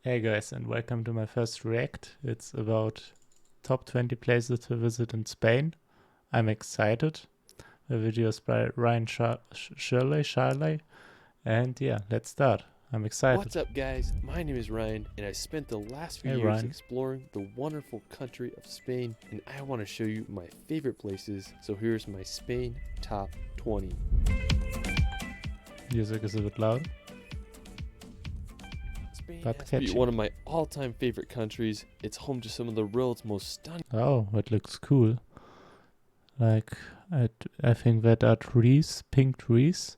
Hey guys, and welcome to my first react. It's about top 20 places to visit in Spain. I'm excited. The video is by Ryan Shirley, and yeah, let's start. I'm excited. What's up, guys? My name is Ryan, and I spent the last few Hey, years Ryan. exploring the wonderful country of Spain, and I want to show you my favorite places. So here's my Spain top 20. Music is a bit loud. Spain But has to be catchy. one of my all-time favorite countries. It's home to some of the world's most stunning Oh, it looks cool. Like, I think that are trees, pink trees.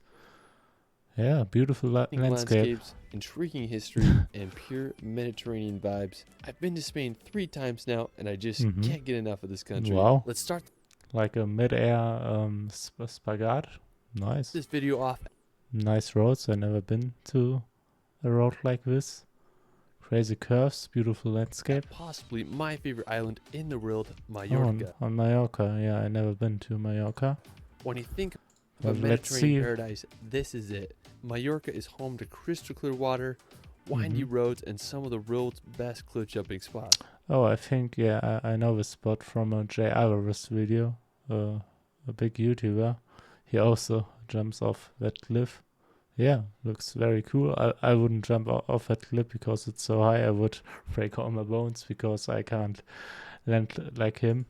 Yeah, beautiful landscape. landscapes, intriguing history, and pure Mediterranean vibes. I've been to Spain 3 times now, and I just can't get enough of this country. Wow. Let's start Like a mid-air spagat. Nice. this video off. Nice roads. I've never been to a road like this. Crazy curves, beautiful landscape. Possibly my favorite island in the world, Mallorca. On Mallorca, yeah, I never been to Mallorca. When you think of Well, a let's Mediterranean see. paradise, this is it. Mallorca is home to crystal clear water, windy roads, and some of the world's best cliff jumping spots. Oh, I think, yeah, I know this spot from a Jay Alvarez video, a big YouTuber. He also jumps off that cliff. Yeah, looks very cool. I wouldn't jump off that cliff because it's so high. I would break all my bones because I can't land like him.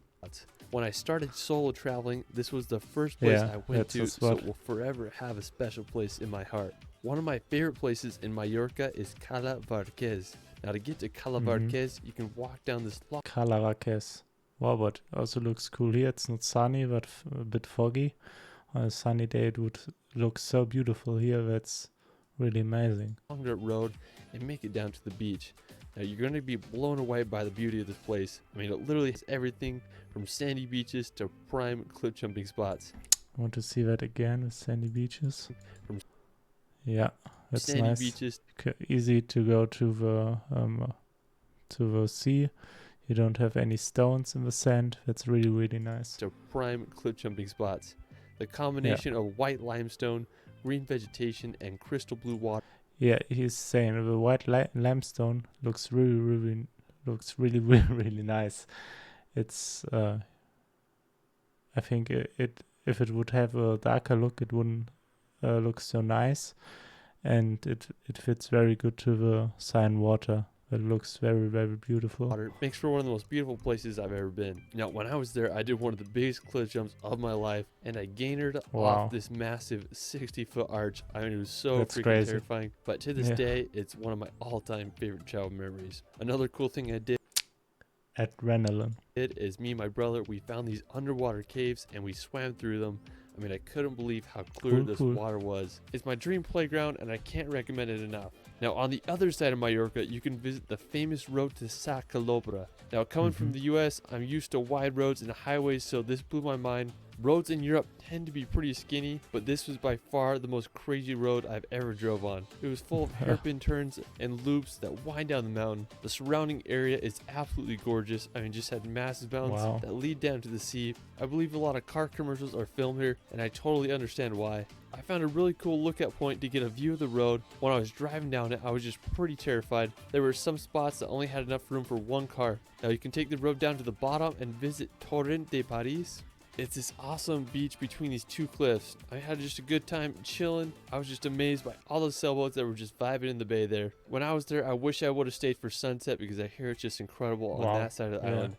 When I started solo traveling, this was the first place Yeah, I went that's the to, so spot. it will forever have a special place in my heart. One of my favorite places in Mallorca is Cala Varquez. Now, to get to Cala Varquez, you can walk down this long Calavarquez. Wow, but also looks cool here. It's not sunny, but a bit foggy. On a sunny day, it would look so beautiful here. That's really amazing. dirt road and make it down to the beach. Now, you're going to be blown away by the beauty of this place. I mean, it literally has everything from sandy beaches to prime cliff jumping spots. I want to see that again with sandy beaches. Yeah, that's Sandy nice. beaches Easy to go to the sea. You don't have any stones in the sand. That's really, really nice. to prime cliff jumping spots. The combination of white limestone, green vegetation, and crystal blue water. Yeah, he's saying the white limestone looks really, really nice. It's I think if it would have a darker look, it wouldn't look so nice, and it fits very good to the cyan water. It looks very, very beautiful. Water makes for one of the most beautiful places I've ever been. Now, when I was there, I did one of the biggest cliff jumps of my life, and I gained off this massive 60-foot arch. I mean, it was so That's freaking crazy. terrifying. But to this day, it's one of my all-time favorite travel memories. Another cool thing I did Adrenaline. is me and my brother, we found these underwater caves, and we swam through them. I mean, I couldn't believe how clear this water was. It's my dream playground, and I can't recommend it enough. Now, on the other side of Mallorca, you can visit the famous road to Sa Calobra. Now, coming from the US, I'm used to wide roads and highways, so this blew my mind. Roads in Europe tend to be pretty skinny, but this was by far the most crazy road I've ever drove on. It was full of hairpin turns and loops that wind down the mountain. The surrounding area is absolutely gorgeous. I mean, just had massive mountains that lead down to the sea. I believe a lot of car commercials are filmed here, and I totally understand why. I found a really cool lookout point to get a view of the road. When I was driving down it, I was just pretty terrified. There were some spots that only had enough room for one car. Now, you can take the road down to the bottom and visit Torrent de Paris. It's this awesome beach between these two cliffs. I had just a good time chilling. I was just amazed by all the sailboats that were just vibing in the bay there. When I was there, I wish I would have stayed for sunset because I hear it's just incredible on that side of the island.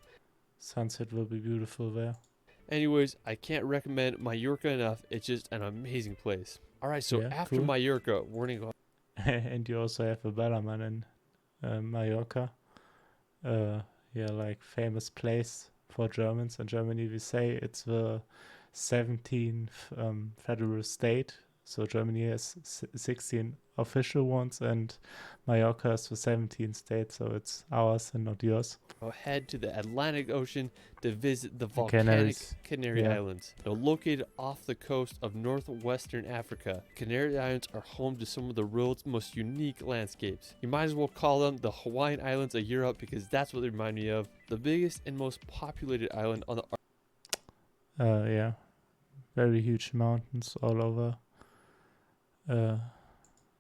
Sunset will be beautiful there. Anyways, I can't recommend Mallorca enough. It's just an amazing place. Alright, so after Mallorca, we're going to go. And you also have a Ballermann in Mallorca. Yeah, like famous place for Germans. In Germany, we say it's the 17th federal state. So Germany has 16 official ones, and Mallorca is the 17th state, so it's ours and not yours. I'll head to the Atlantic Ocean to visit the volcanic Canary Islands. They're located off the coast of northwestern Africa. Canary Islands are home to some of the world's most unique landscapes. You might as well call them the Hawaiian Islands of Europe because that's what they remind me of. The biggest and most populated island on the yeah, very huge mountains all over.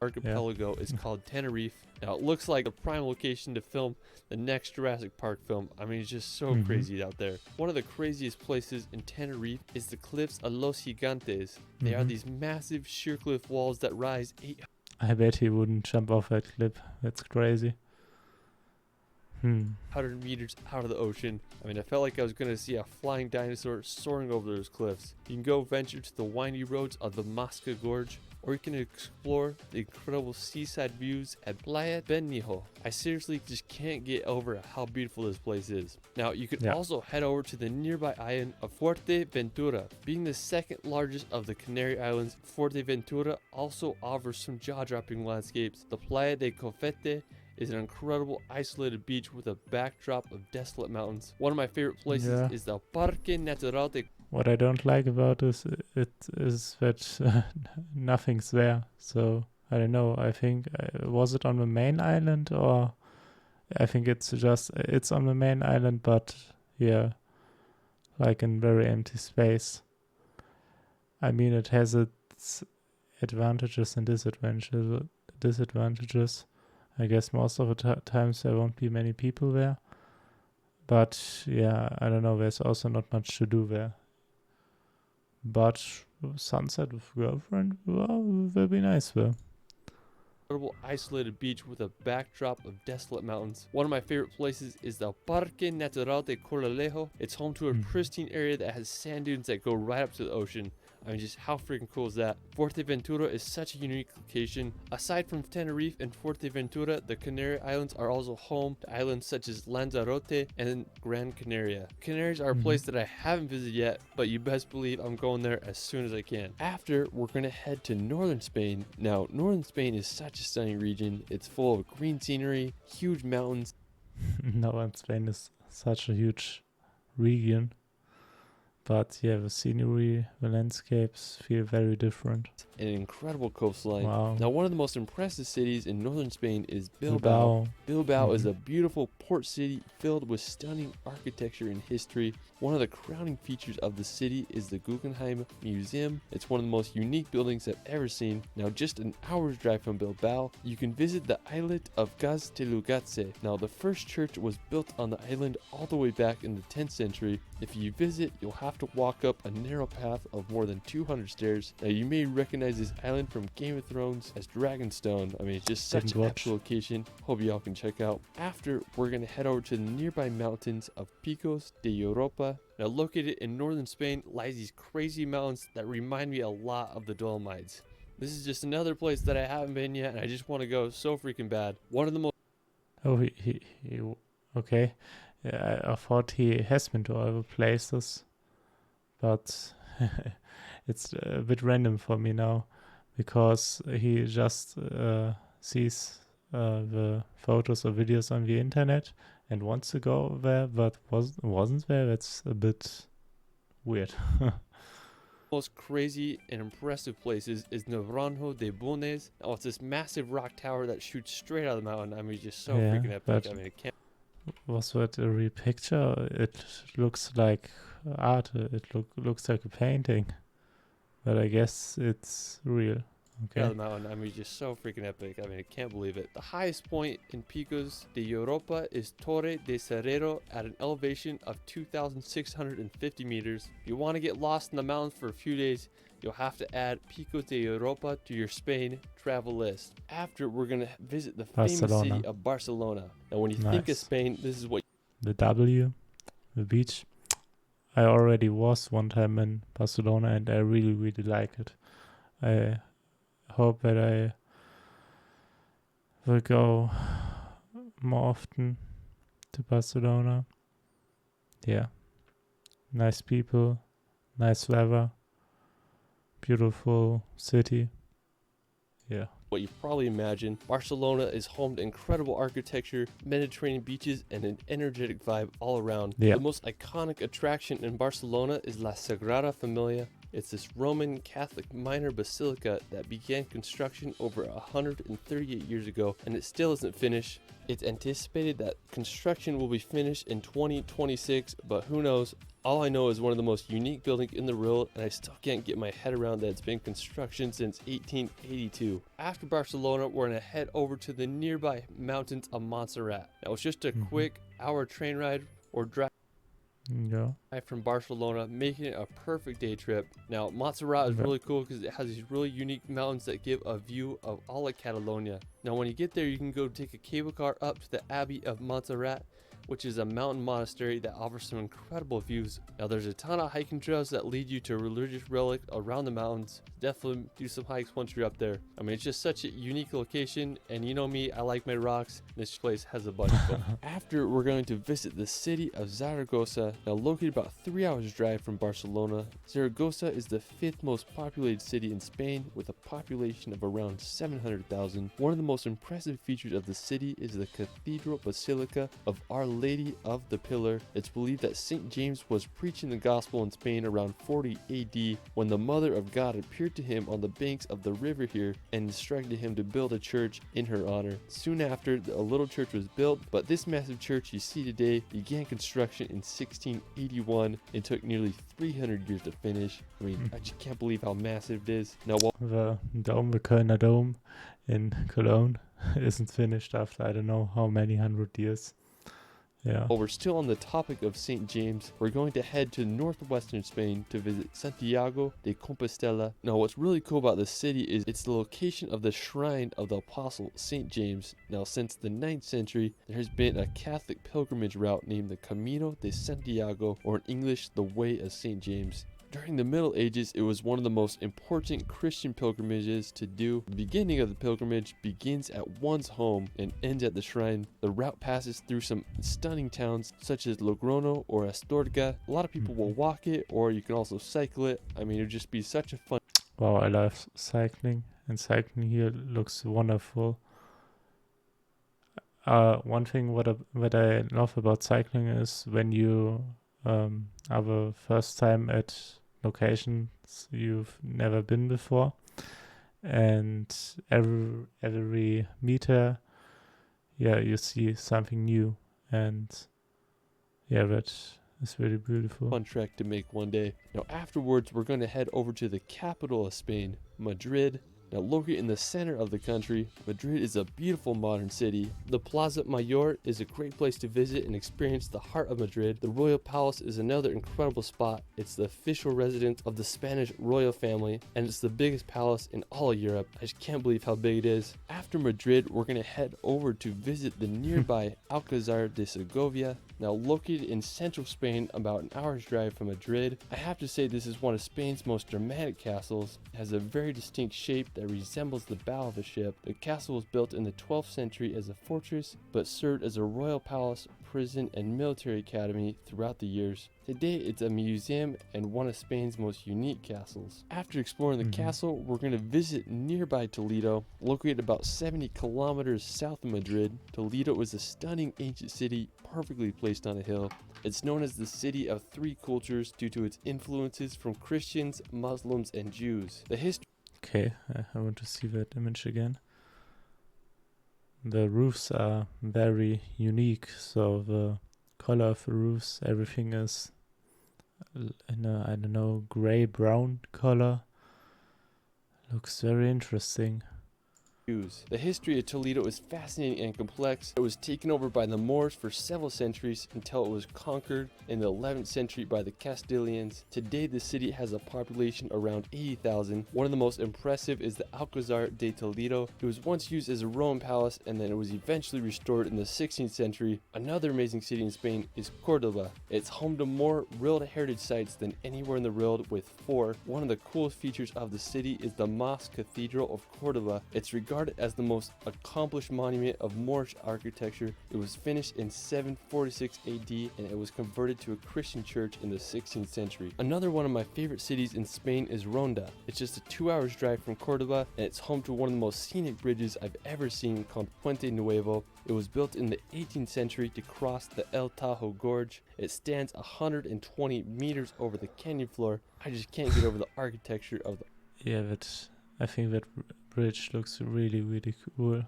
archipelago is called Tenerife. Now, it looks like the prime location to film the next Jurassic Park film. I mean, it's just so crazy out there. One of the craziest places in Tenerife is the cliffs of Los Gigantes. They are these massive sheer cliff walls that rise 800 I bet he wouldn't jump off that cliff. That's crazy. 100 meters out of the ocean. I mean, I felt like I was going to see a flying dinosaur soaring over those cliffs. You can go venture to the windy roads of the Masca Gorge, or you can explore the incredible seaside views at Playa Benhijo. I seriously just can't get over how beautiful this place is. Now, you can also head over to the nearby island of Fuerteventura. Being the second largest of the Canary Islands, Fuerteventura also offers some jaw-dropping landscapes. The Playa de Cofete is an incredible isolated beach with a backdrop of desolate mountains. One of my favorite places is the Parque Natural de... What I don't like about this, it is that nothing's there. So, I don't know, I think, was it on the main island, or I think it's on the main island, but yeah, like in very empty space. I mean, it has its advantages and disadvantages. I guess most of the times there won't be many people there. But yeah, I don't know, there's also not much to do there. But sunset with girlfriend, well, will be nice there. Incredible isolated beach with a backdrop of desolate mountains. One of my favorite places is the Parque Natural de Cordoba. It's home to a pristine area that has sand dunes that go right up to the ocean. I mean, just how freaking cool is that? Fuerteventura is such a unique location. Aside from Tenerife and Fuerteventura, the Canary Islands are also home to islands such as Lanzarote and Gran Canaria. Canaries are a place that I haven't visited yet, but you best believe I'm going there as soon as I can. After, we're going to head to northern Spain. Now, northern Spain is such a stunning region. It's full of green scenery, huge mountains. Northern Spain is such a huge region. But yeah, the scenery, the landscapes feel very different. An incredible coastline. Wow. Now, one of the most impressive cities in northern Spain is Bilbao. Bilbao is a beautiful port city filled with stunning architecture and history. One of the crowning features of the city is the Guggenheim Museum. It's one of the most unique buildings I've ever seen. Now, just an hour's drive from Bilbao, you can visit the islet of Gaztelugatxe. Now, the first church was built on the island all the way back in the 10th century. If you visit, you'll have to walk up a narrow path of more than 200 stairs. Now, you may recognize this island from Game of Thrones as Dragonstone. I mean, it's just such an epic location. Hope y'all can check out. After, we're going to head over to the nearby mountains of Picos de Europa. Now, located in northern Spain lies these crazy mountains that remind me a lot of the Dolomites. This is just another place that I haven't been yet, and I just want to go so freaking bad. One of the most... Oh, he okay. Yeah, I thought he has been to other places, but it's a bit random for me now, because he just sees the photos or videos on the internet and wants to go there, but wasn't there. That's a bit weird. Most crazy and impressive places is Naranjo de Bulnes. Oh, it's this massive rock tower that shoots straight out of the mountain. I mean, just so freaking epic. I mean, it can't... Was that a real picture? It looks like art. It looks like a painting, but I guess it's real. Okay. Out of the mountain. I mean, just so freaking epic. I mean, I can't believe it. The highest point in Picos de Europa is Torre de Cerrero at an elevation of 2,650 meters. If you want to get lost in the mountains for a few days, you'll have to add Picos de Europa to your Spain travel list. After, we're going to visit the famous city of Barcelona. Now, when you think of Spain, this is what... The beach. I already was one time in Barcelona, and I really, really like it. I hope that I will go more often to Barcelona. Yeah. Nice people, nice weather, beautiful city. Yeah. What you probably imagine, Barcelona is home to incredible architecture, Mediterranean beaches, and an energetic vibe all around. Yeah. The most iconic attraction in Barcelona is La Sagrada Familia. It's this Roman Catholic minor basilica that began construction over 138 years ago, and it still isn't finished. It's anticipated that construction will be finished in 2026, but who knows? All I know is one of the most unique buildings in the world, and I still can't get my head around that it's been construction since 1882. After Barcelona, we're gonna head over to the nearby mountains of Montserrat. Now it's just a quick hour train ride or drive from Barcelona, making it a perfect day trip. Now Montserrat is really cool because it has these really unique mountains that give a view of all of Catalonia. Now when you get there, you can go take a cable car up to the Abbey of Montserrat, which is a mountain monastery that offers some incredible views. Now there's a ton of hiking trails that lead you to religious relics around the mountains. Definitely do some hikes once you're up there. I mean, it's just such a unique location, and you know me, I like my rocks. This place has a bunch of them. After, we're going to visit the city of Zaragoza, now located about 3 hours drive from Barcelona. Zaragoza is the 5th most populated city in Spain with a population of around 700,000. One of the most impressive features of the city is the Cathedral Basilica of Our Lady of the Pillar. It's believed that St. James was preaching the gospel in Spain around 40 AD when the Mother of God appeared to him on the banks of the river here and instructed him to build a church in her honor. Soon after, a little church was built, but this massive church you see today began construction in 1681 and took nearly 300 years to finish. I mean, I just can't believe how massive it is. Now, the Kölner Dome in Cologne isn't finished after I don't know how many 100 years. Yeah. While we're still on the topic of St. James, we're going to head to northwestern Spain to visit Santiago de Compostela. Now, what's really cool about this city is it's the location of the shrine of the Apostle St. James. Now, since the 9th century, there has been a Catholic pilgrimage route named the Camino de Santiago, or in English, the Way of St. James. During the Middle Ages, it was one of the most important Christian pilgrimages to do. The beginning of the pilgrimage begins at one's home and ends at the shrine. The route passes through some stunning towns such as Logrono or Astorga. A lot of people will walk it, or you can also cycle it. I mean, it would just be such a fun. Wow, I love cycling, and cycling here looks wonderful. One thing what I love about cycling is when you are the first time at locations you've never been before, and every meter you see something new, and that is really beautiful. Fun trek to make one day. Now afterwards, we're going to head over to the capital of Spain, Madrid. Now, located in the center of the country, Madrid is a beautiful modern city. The Plaza Mayor is a great place to visit and experience the heart of Madrid. The Royal Palace is another incredible spot. It's the official residence of the Spanish royal family, and it's the biggest palace in all of Europe. I just can't believe how big it is. After Madrid, we're going to head over to visit the nearby Alcázar de Segovia. Now, located in central Spain, about an hour's drive from Madrid, I have to say this is one of Spain's most dramatic castles. It has a very distinct shape that resembles the bow of a ship. The castle was built in the 12th century as a fortress, but served as a royal palace, prison, and military academy throughout the years. Today, it's a museum and one of Spain's most unique castles. After exploring the castle, we're going to visit nearby Toledo, located about 70 kilometers south of Madrid. Toledo is a stunning ancient city, perfectly placed on a hill. It's known as the city of three cultures due to its influences from Christians, Muslims, and Jews. The history. Okay, I want to see that image again. The roofs are very unique, so the color of the roofs, everything is in a, I don't know, gray-brown color. Looks very interesting. The history of Toledo is fascinating and complex. It was taken over by the Moors for several centuries until it was conquered in the 11th century by the Castilians. Today, the city has a population around 80,000. One of the most impressive is the Alcázar de Toledo. It was once used as a Roman palace, and then it was eventually restored in the 16th century. Another amazing city in Spain is Cordoba. It's home to more World Heritage sites than anywhere in the world, with 4. One of the coolest features of the city is the Mosque Cathedral of Cordoba. It's regarded regarded as the most accomplished monument of Moorish architecture. It was finished in 746 AD and it was converted to a Christian church in the 16th century. Another one of my favorite cities in Spain is Ronda. It's just a 2 hours drive from Cordoba and it's home to one of the most scenic bridges I've ever seen called Puente Nuevo. It was built in the 18th century to cross the El Tajo Gorge. It stands 120 meters over the canyon floor. I just can't get over the architecture of the... Yeah, I think that bridge looks really, really cool.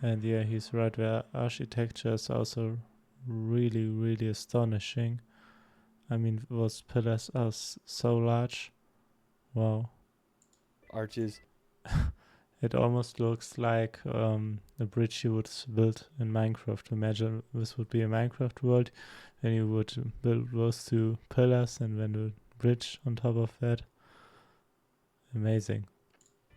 And yeah, he's right there. Architecture is also really, really astonishing. I mean, those pillars are so large. Wow. Arches. It almost looks like a bridge you would build in Minecraft. Imagine this would be a Minecraft world, and you would build those two pillars and then the bridge on top of that. Amazing.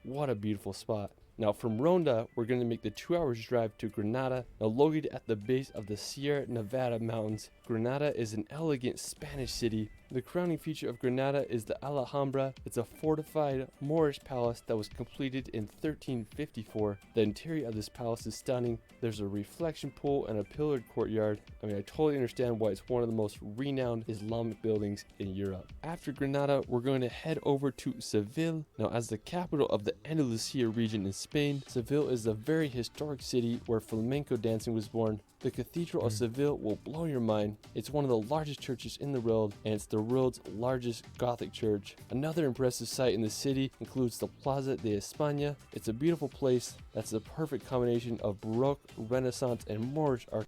What a beautiful spot. Now from Ronda, we're going to make the 2 hours drive to Granada. Now located at the base of the Sierra Nevada mountains, Granada is an elegant Spanish city. The crowning feature of Granada is the Alhambra. It's a fortified Moorish palace that was completed in 1354. The interior of this palace is stunning. There's a reflection pool and a pillared courtyard. I mean, I totally understand why it's one of the most renowned Islamic buildings in Europe. After Granada, we're going to head over to Seville. Now, as the capital of the Andalusia region in Spain, Seville is a very historic city where flamenco dancing was born. The Cathedral of Seville will blow your mind. It's one of the largest churches in the world, and it's the world's largest Gothic church. Another impressive site in the city includes the Plaza de España. It's a beautiful place that's the perfect combination of Baroque, Renaissance, and Moorish art.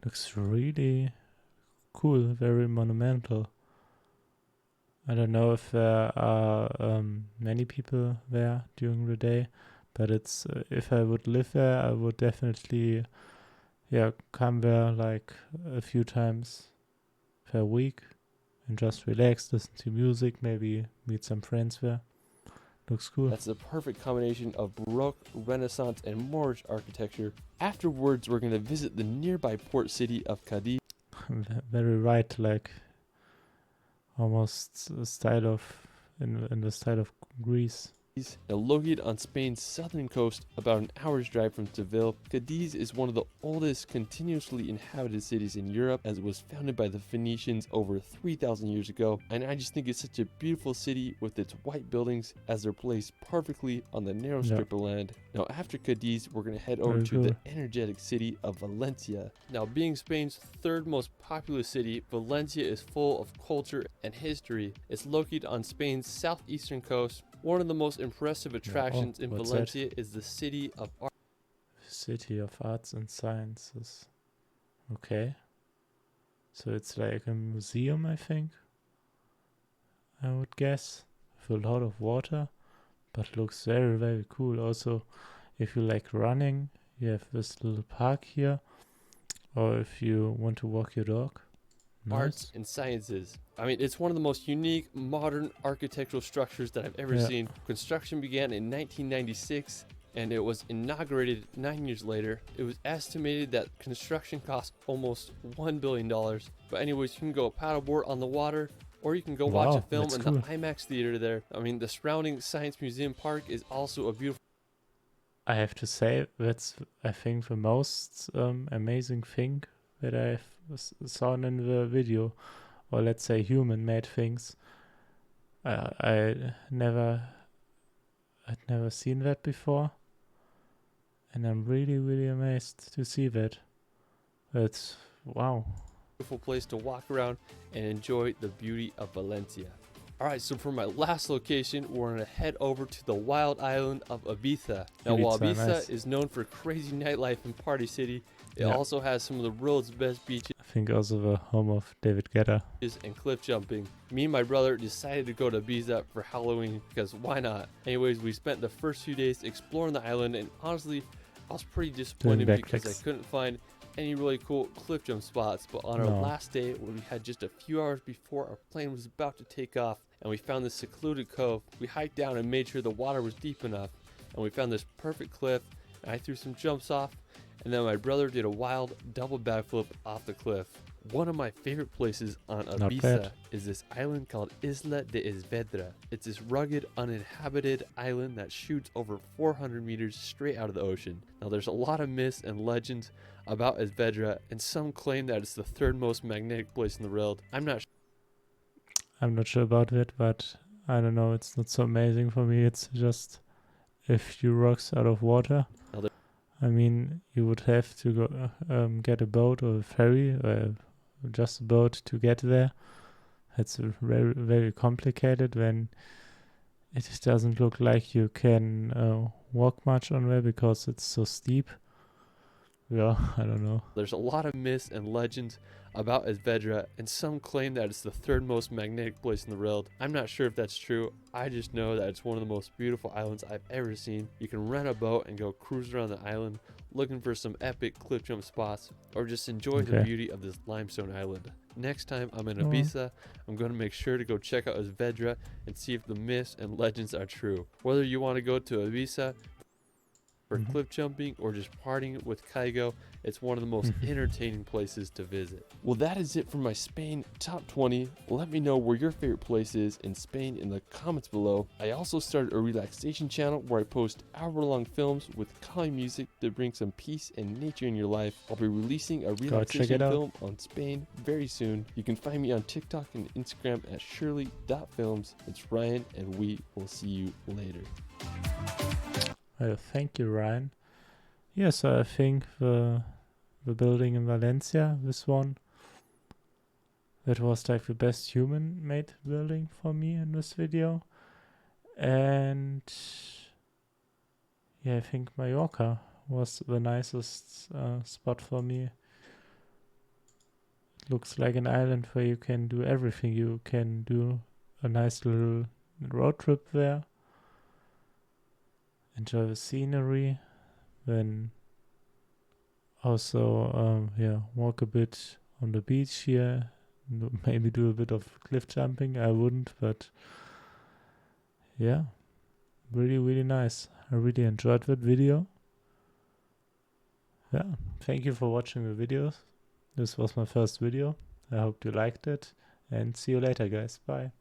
Looks really cool, very monumental. I don't know if there are many people there during the day, but it's if I would live there, I would definitely come there like a few times per week and just relax, listen to music, maybe meet some friends there. Looks cool. That's the perfect combination of Baroque, Renaissance, and Moorish architecture. Afterwards, we're going to visit the nearby port city of Cadiz. Very right, like almost a style of in the style of Greece. Now located on Spain's southern coast, about an hour's drive from Seville, Cadiz is one of the oldest continuously inhabited cities in Europe, as it was founded by the Phoenicians over 3,000 years ago. And I just think it's such a beautiful city with its white buildings as they're placed perfectly on the narrow strip of land. Now after Cadiz, we're going to head over to the energetic city of Valencia. Now being Spain's third most populous city, Valencia is full of culture and history. It's located on Spain's southeastern coast. One of the most impressive attractions in Valencia is the City of Art. City of Arts and Sciences. Okay. So it's like a museum, I think. I would guess. With a lot of water. But looks very, very cool. Also, if you like running, you have this little park here. Or if you want to walk your dog. Nice. Arts and sciences. I mean, it's one of the most unique modern architectural structures that I've ever seen. Construction began in 1996 and it was inaugurated 9 years later. It was estimated that construction cost almost $1 billion. But anyways, you can go paddleboard on the water, or you can go watch a film in the IMAX theater there. I mean, the surrounding Science Museum Park is also a beautiful... I have to say, that's, I think, the most amazing thing that I saw in the video, or let's say human-made things. I'd never seen that before, and I'm really, really amazed to see that. It's wow. Beautiful place to walk around and enjoy the beauty of Valencia. Alright, so for my last location, we're going to head over to the wild island of Ibiza. Now, while Ibiza is known for crazy nightlife and party city, it also has some of the world's best beaches. I think also the home of David Guetta. And cliff jumping. Me and my brother decided to go to Ibiza for Halloween because why not? Anyways, we spent the first few days exploring the island, and honestly, I was pretty disappointed because I couldn't find any really cool cliff jump spots. But on our last day, when we had just a few hours before our plane was about to take off, and we found this secluded cove, we hiked down and made sure the water was deep enough, and we found this perfect cliff, and I threw some jumps off, and then my brother did a wild double backflip off the cliff. One of my favorite places on Not Ibiza bad. is this island called Isla de Esvedra. It's this rugged, uninhabited island that shoots over 400 meters straight out of the ocean. Now there's a lot of myths and legends about Esvedra, and some claim that it's the third most magnetic place in the world. I'm not sure about it, but I don't know. It's not so amazing for me. It's just a few rocks out of water. I mean, you would have to go get a boat or a ferry, or just a boat to get there. It's very, very complicated when it doesn't look like you can walk much on there because it's so steep. Yeah, I don't know. There's a lot of myths and legends about Esvedra, and some claim that it's the third most magnetic place in the world. I'm not sure if that's true. I just know that it's one of the most beautiful islands I've ever seen. You can rent a boat and go cruise around the island looking for some epic cliff jump spots, or just enjoy the beauty of this limestone island. Next time I'm in Ibiza, I'm going to make sure to go check out Esvedra and see if the myths and legends are true. Whether you want to go to Ibiza for cliff jumping or just partying with Kaigo, it's one of the most entertaining places to visit. Well, that is it for my Spain top 20. Let me know where your favorite place is in Spain in the comments below. I also started a relaxation channel where I post hour-long films with calming music to bring some peace and nature in your life. I'll be releasing a relaxation film on Spain very soon. You can find me on TikTok and Instagram at shirley.films. It's Ryan, and we will see you later. Thank you, Ryan. Yes, I think the building in Valencia, this one, that was like the best human-made building for me in this video. And yeah, I think Mallorca was the nicest spot for me. It looks like an island where you can do everything. You can do a nice little road trip there, enjoy the scenery, then also walk a bit on the beach here, maybe do a bit of cliff jumping. I wouldn't, but yeah, really, really nice. I really enjoyed that video. Yeah, thank you for watching the videos. This was my first video. I hope you liked it, and see you later, guys. Bye.